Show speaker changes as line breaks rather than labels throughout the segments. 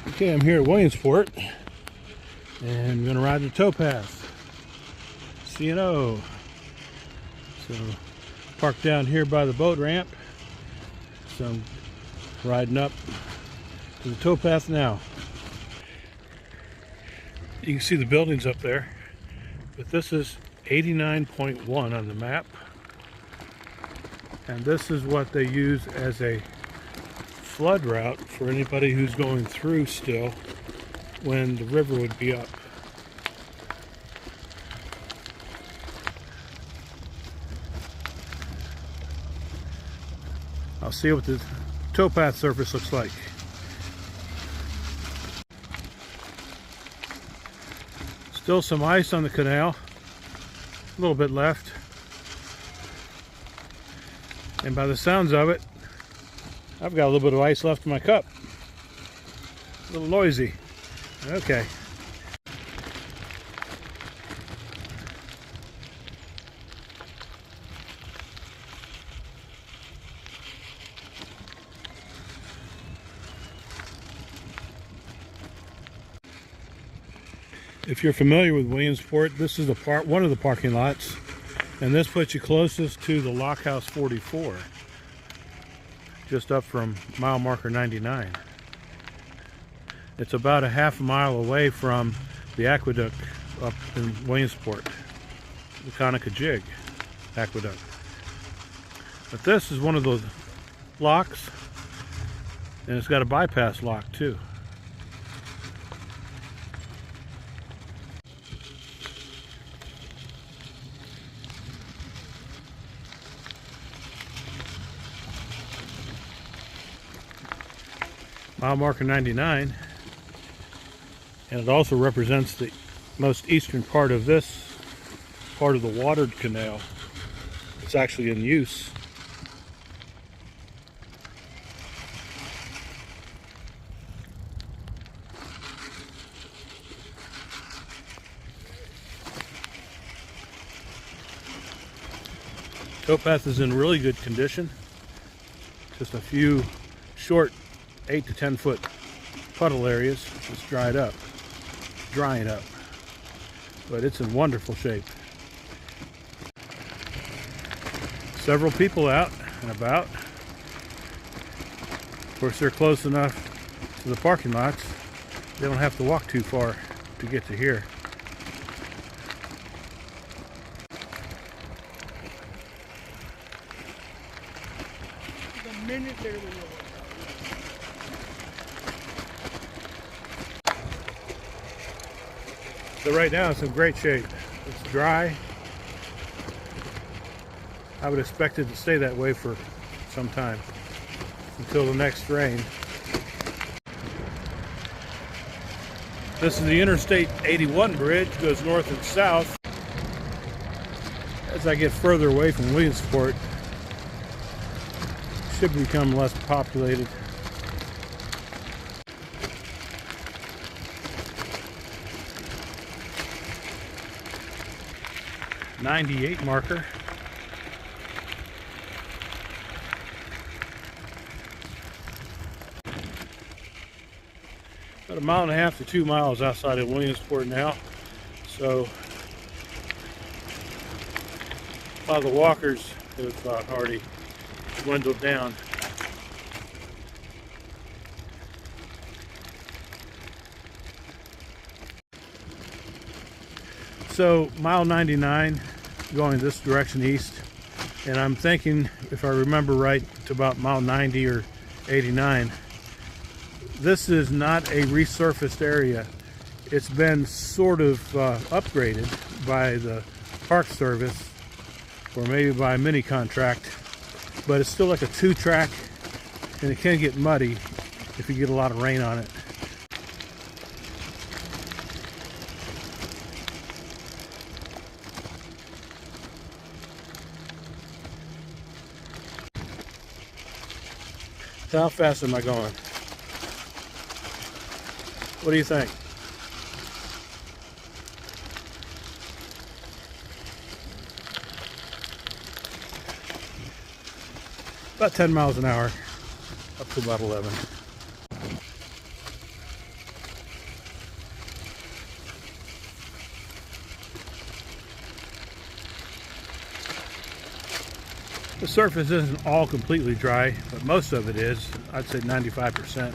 Okay, I'm here at Williamsport and I'm going to ride the towpath. C&O. So, parked down here by the boat ramp. So I'm riding up to the towpath now. You can see the buildings up there, but this is 89.1 on the map. And this is what they use as a flood route for anybody who's going through still when the river would be up. I'll see what the towpath surface looks like. Still some ice on the canal, a little bit left. And by the sounds of it, I've got a little bit of ice left in my cup. A little noisy. Okay. If you're familiar with Williamsport, this is one of the parking lots, and this puts you closest to the Lockhouse 44. Just up from mile marker 99. It's about a half a mile away from the aqueduct up in Williamsport, the Conococheague aqueduct. But this is one of those locks, and it's got a bypass lock too. Mile marker 99, and it also represents the most eastern part of this part of the watered canal. It's actually in use. Towpath is in really good condition. Just a few short 8 to 10 foot puddle areas. It's drying up, but it's in wonderful shape. Several people out and about. Of course, they're close enough to the parking lots, they don't have to walk too far to get to here.
The minute they're
So right now it's in great shape. It's dry. I would expect it to stay that way for some time, until the next rain. This is the Interstate 81 bridge, goes north and south. As I get further away from Williamsport, it should become less populated. .98 marker. About a mile and a half to 2 miles outside of Williamsport now. So a lot of the walkers have already dwindled down. So mile 99 going this direction east, and I'm thinking, if I remember right, to about mile 90 or 89. This is not a resurfaced area. It's been sort of upgraded by the Park Service, or maybe by a mini contract, but it's still like a 2-track, and it can get muddy if you get a lot of rain on it. So how fast am I going? What do you think? About 10 miles an hour, up to about 11. The surface isn't all completely dry, but most of it is. I'd say 95%,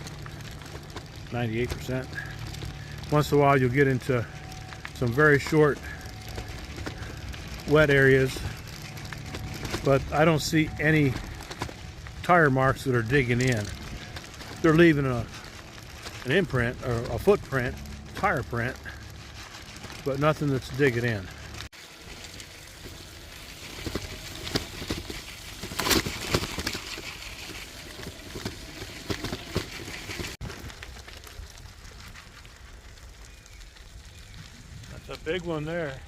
98%. Once in a while you'll get into some very short wet areas, but I don't see any tire marks that are digging in. They're leaving an imprint or a footprint, tire print, but nothing that's digging in. That's a big one there,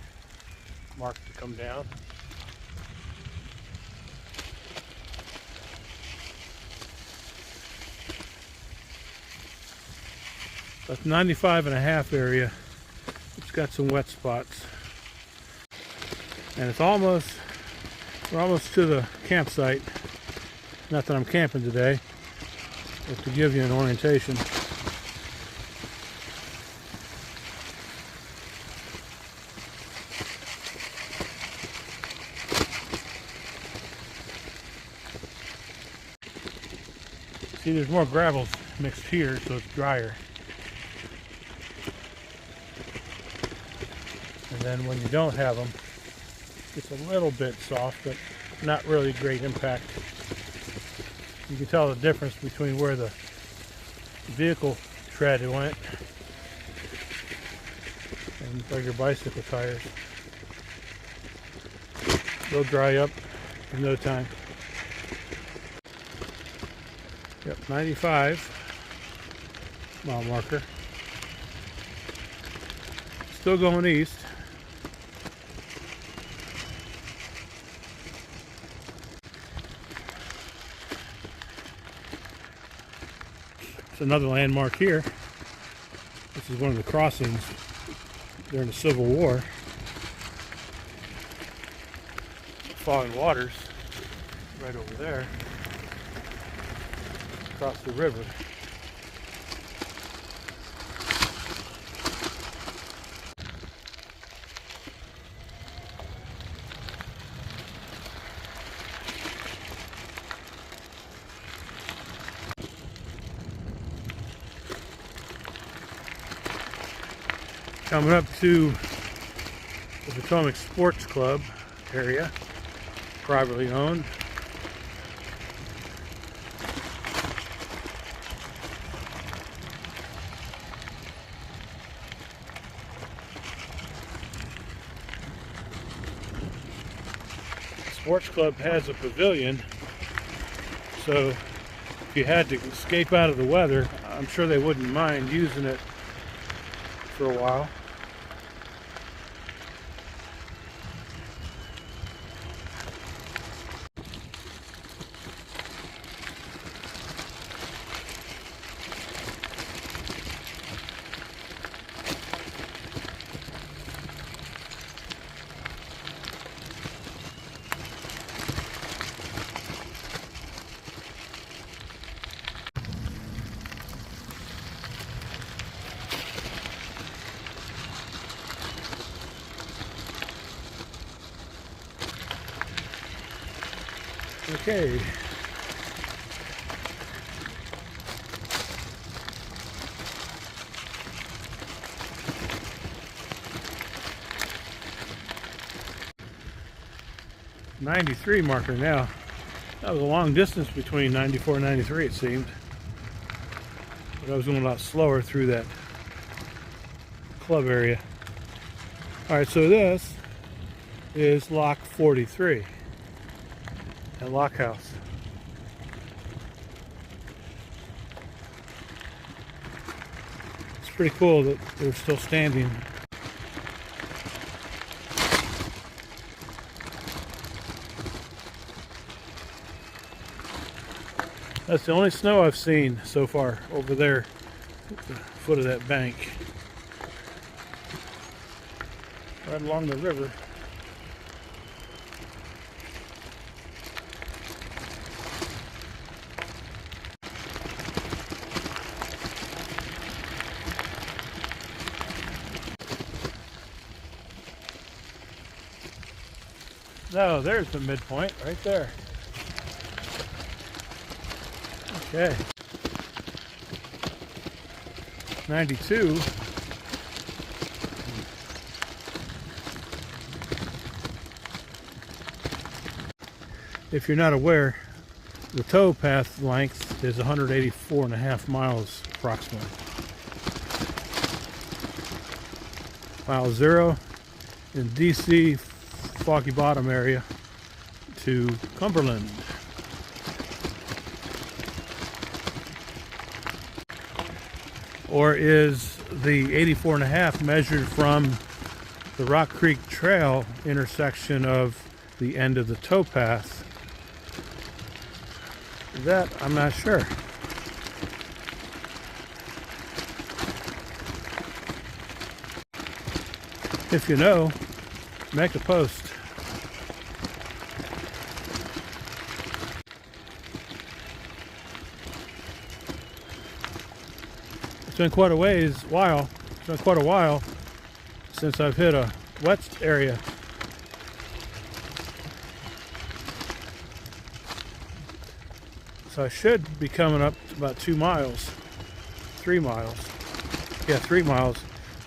marked to come down. That's 95.5 area. It's got some wet spots. And it's almost, we're almost to the campsite. Not that I'm camping today, but to give you an orientation. See, there's more gravel mixed here, so it's drier. And then when you don't have them, it's a little bit soft, but not really great impact. You can tell the difference between where the vehicle tread went and regular bicycle tires. They'll dry up in no time. Yep, 95 mile marker. Still going east. It's another landmark here. This is one of the crossings during the Civil War. Falling Waters, right over there, across the river. Coming up to the Potomac Sports Club area, privately owned. The Sports Club has a pavilion, so if you had to escape out of the weather, I'm sure they wouldn't mind using it for a while. Okay. '93 marker now. That was a long distance between 94 and 93, it seemed. But I was going a lot slower through that club area. Alright, so this is lock 43 at Lock House. It's pretty cool that they're still standing. That's the only snow I've seen so far over there at the foot of that bank. Right along the river. No, there's the midpoint right there. Okay. 92. If you're not aware, the tow path length is 184.5 miles approximately. Mile 0 in DC Foggy Bottom area to Cumberland. Or is the 84.5 measured from the Rock Creek Trail intersection of the end of the towpath? That I'm not sure. If you know, make a post. It's been quite a while since I've hit a wet area. So I should be coming up to about 3 miles. Yeah, 3 miles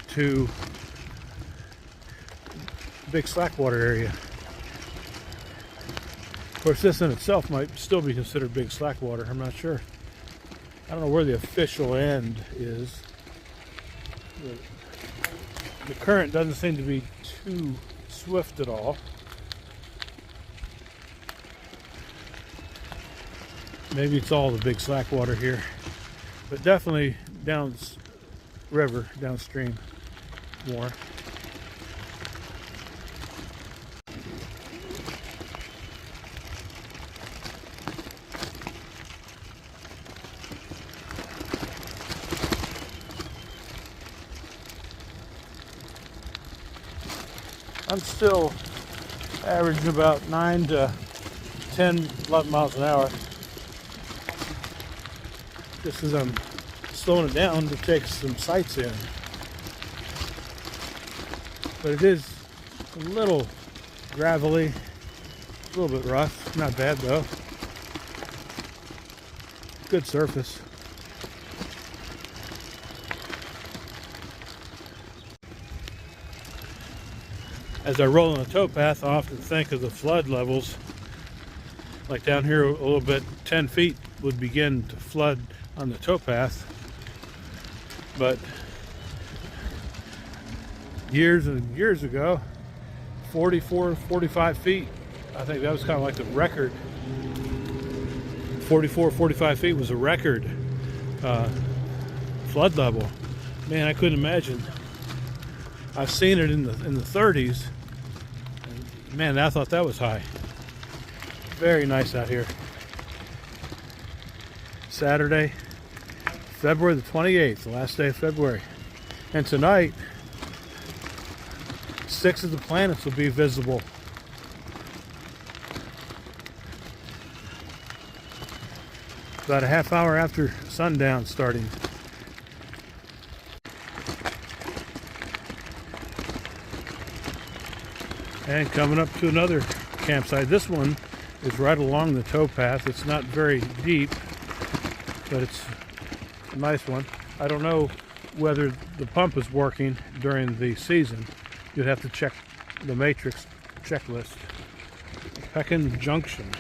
to Big Slackwater area. Of course, this in itself might still be considered Big Slackwater. I'm not sure. I don't know where the official end is. The current doesn't seem to be too swift at all. Maybe it's all the Big Slackwater here, but definitely downstream more. I'm still averaging about 9 to 10, 11 miles an hour. Just as I'm slowing it down to take some sights in. But it is a little gravelly, a little bit rough. Not bad though. Good surface. As I roll on the towpath, I often think of the flood levels. Like down here a little bit, 10 feet would begin to flood on the towpath. But years and years ago, 44, 45 feet, I think that was kind of like the record. 44, 45 feet was a record flood level. Man, I couldn't imagine. I've seen it in the 30s. And man, I thought that was high. Very nice out here. Saturday, February the 28th, the last day of February. And tonight, 6 of the planets will be visible. About a half hour after sundown starting. And coming up to another campsite. This one is right along the towpath. It's not very deep, but it's a nice one. I don't know whether the pump is working during the season. You'd have to check the matrix checklist. Pekin Junction.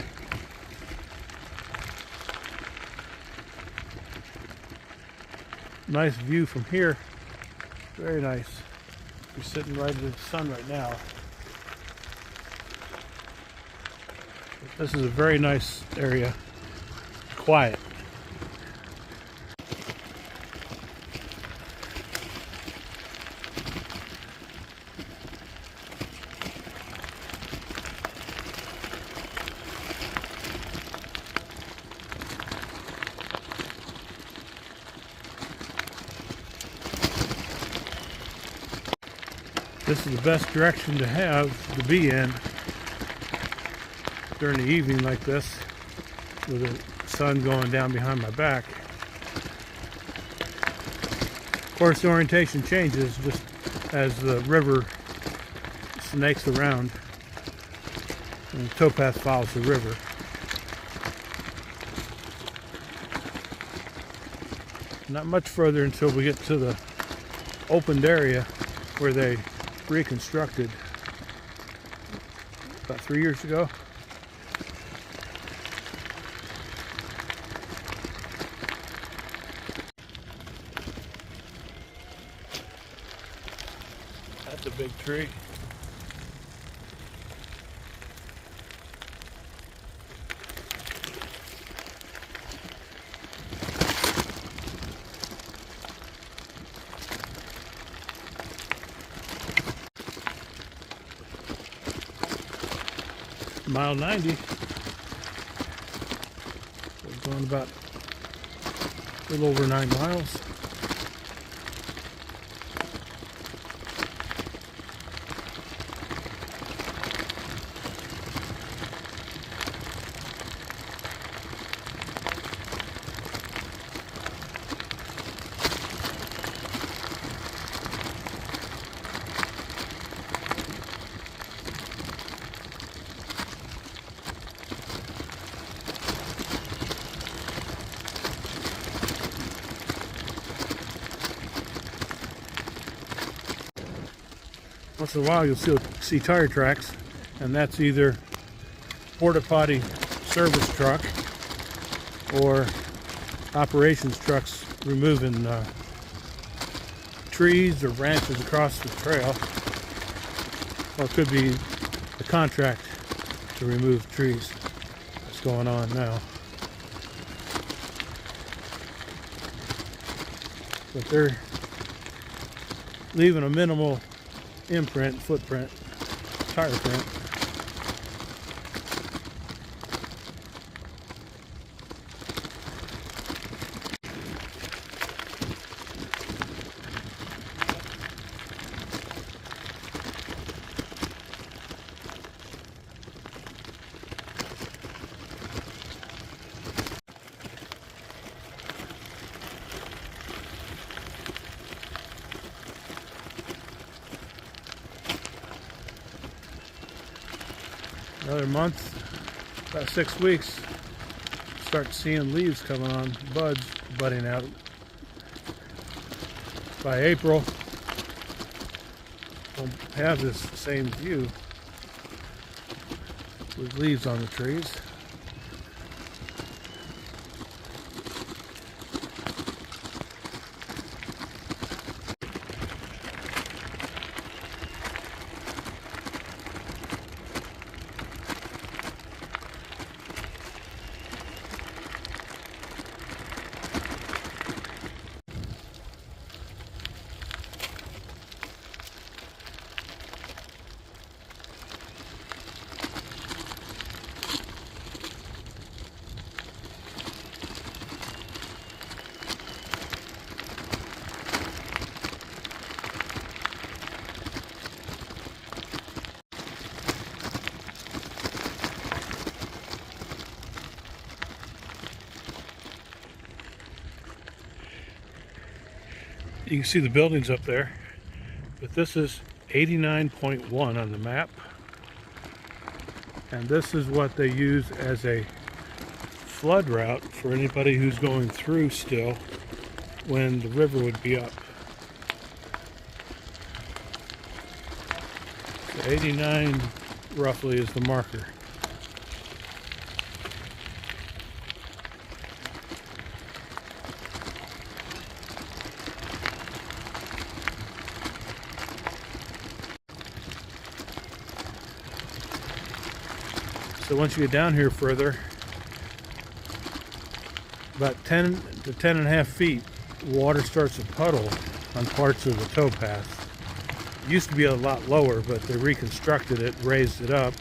Nice view from here. Very nice. You're sitting right in the sun right now. This is a very nice area. Quiet. This is the best direction to be in during the evening like this, with the sun going down behind my back. Of course, the orientation changes just as the river snakes around and the towpath follows the river. Not much further until we get to the opened area where they reconstructed about 3 years ago. That's a big tree. Mile 90. We're going about a little over 9 miles. Once in a while you'll see tire tracks, and that's either porta potty service truck or operations trucks removing trees or branches across the trail, or it could be the contract to remove trees that's going on now. But they're leaving a minimal footprint, tire print. Another month, about 6 weeks, start seeing leaves coming on, buds budding out. By April, we'll have this same view with leaves on the trees. You can see the buildings up there, but this is 89.1 on the map, and this is what they use as a flood route for anybody who's going through still when the river would be up. So 89 roughly is the marker. So once you get down here further, about 10 to 10 and a half feet, water starts to puddle on parts of the towpath. It used to be a lot lower, but they reconstructed it, raised it up,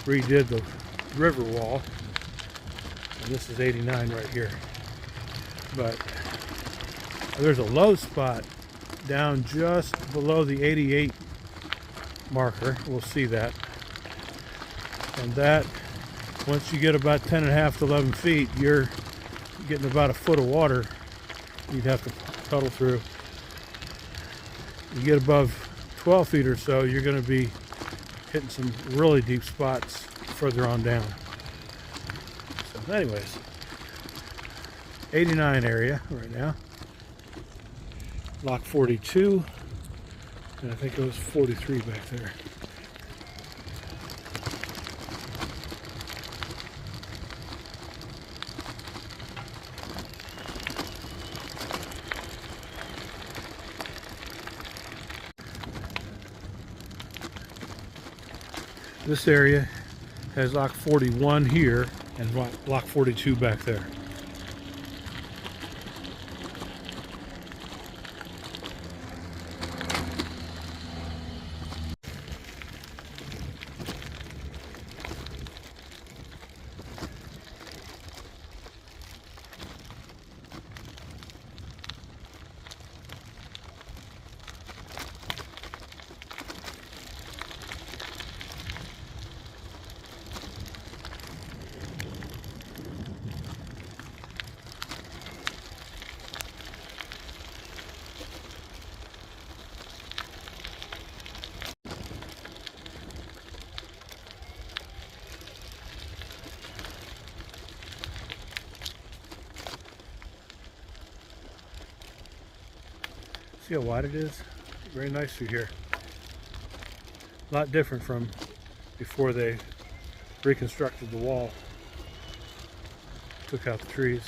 redid the river wall, and this is 89 right here. But there's a low spot down just below the 88 marker. We'll see that. And that, once you get about 10 and a half to 11 feet, you're getting about a foot of water you'd have to pedal through. You get above 12 feet or so, you're going to be hitting some really deep spots further on down. So anyways, 89 area right now. Lock 42, and I think it was 43 back there. This area has lock 41 here and lock 42 back there. See how wide it is? Very nice through here. A lot different from before they reconstructed the wall. Took out the trees.